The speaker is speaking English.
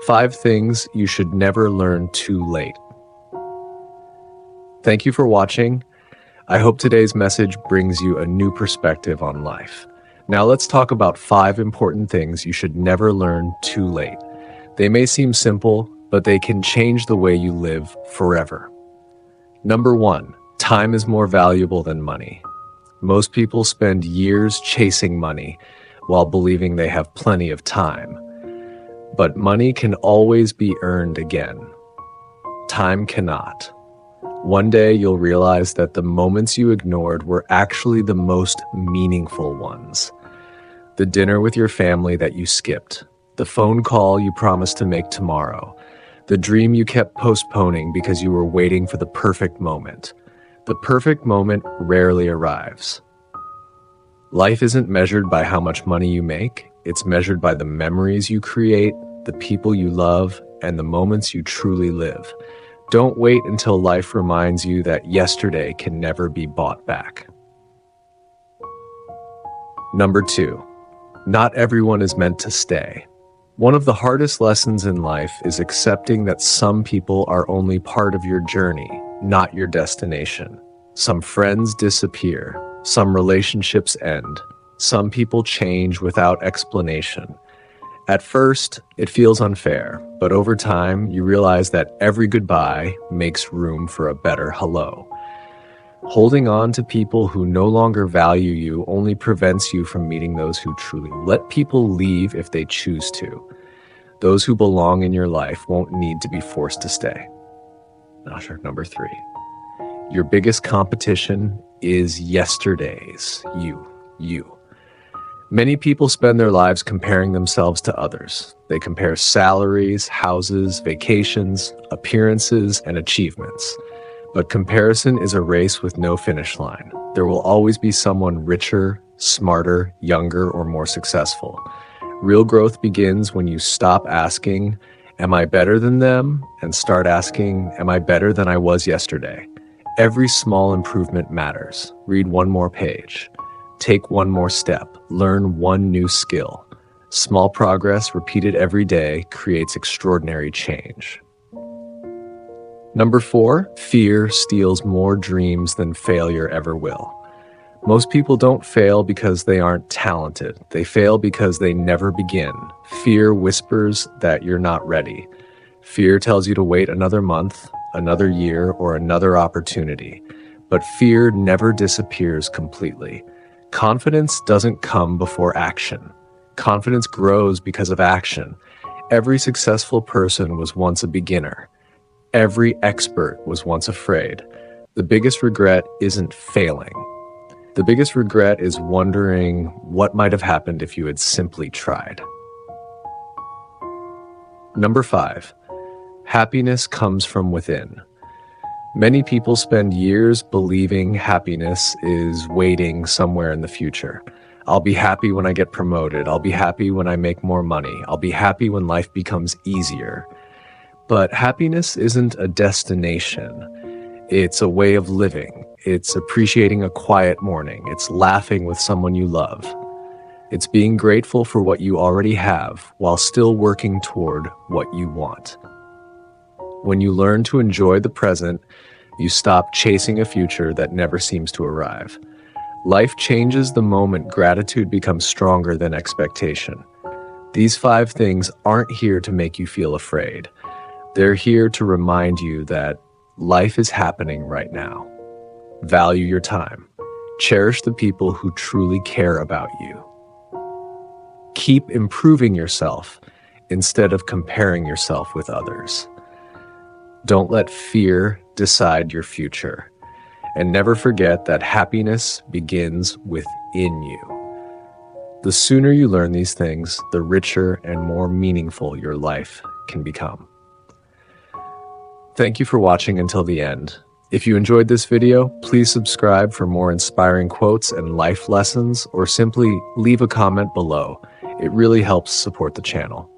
5 things you should never learn too late. Thank you for watching. I hope today's message brings you a new perspective on life. Now let's talk about 5 important things you should never learn too late. They may seem simple, but they can change the way you live forever. Number 1, time is more valuable than money. Most people spend years chasing money while believing they have plenty of time. But money can always be earned again. Time cannot. One day you'll realize that the moments you ignored were actually the most meaningful ones. The dinner with your family that you skipped, the phone call you promised to make tomorrow, the dream you kept postponing because you were waiting for the perfect moment. The perfect moment rarely arrives. Life isn't measured by how much money you make. It's measured by the memories you create, the people you love, and the moments you truly live. Don't wait until life reminds you that yesterday can never be bought back. Number 2, not everyone is meant to stay. One of the hardest lessons in life is accepting that some people are only part of your journey, not your destination. Some friends disappear, some relationships end, some people change without explanation. At first, it feels unfair, but over time, you realize that every goodbye makes room for a better hello. Holding on to people who no longer value you only prevents you from meeting those who truly. Let people leave if they choose to. Those who belong in your life won't need to be forced to stay. Number 3, your biggest competition is yesterday's you. Many people spend their lives comparing themselves to others. They compare salaries, houses, vacations, appearances, and achievements. But comparison is a race with no finish line. There will always be someone richer, smarter, younger, or more successful. Real growth begins when you stop asking, "Am I better than them?" and start asking, "Am I better than I was yesterday?" Every small improvement matters. Read one more page. Take one more step. Learn one new skill. Small progress repeated every day creates extraordinary change. Number 4, fear steals more dreams than failure ever will. Most people don't fail because they aren't talented. They fail because they never begin. Fear whispers that you're not ready. Fear tells you to wait another month, another year, or another opportunity. But fear never disappears completely. Confidence doesn't come before action. Confidence grows because of action. Every successful person was once a beginner. Every expert was once afraid. The biggest regret isn't failing. The biggest regret is wondering what might have happened if you had simply tried. Number 5, happiness comes from within. Many people spend years believing happiness is waiting somewhere in the future. I'll be happy when I get promoted. I'll be happy when I make more money. I'll be happy when life becomes easier. But happiness isn't a destination. It's a way of living. It's appreciating a quiet morning. It's laughing with someone you love. It's being grateful for what you already have while still working toward what you want. When you learn to enjoy the present, you stop chasing a future that never seems to arrive. Life changes the moment gratitude becomes stronger than expectation. These 5 things aren't here to make you feel afraid. They're here to remind you that life is happening right now. Value your time. Cherish the people who truly care about you. Keep improving yourself instead of comparing yourself with others. Don't let fear decide your future. And never forget that happiness begins within you. The sooner you learn these things, the richer and more meaningful your life can become. Thank you for watching until the end. If you enjoyed this video, please subscribe for more inspiring quotes and life lessons, or simply leave a comment below. It really helps support the channel.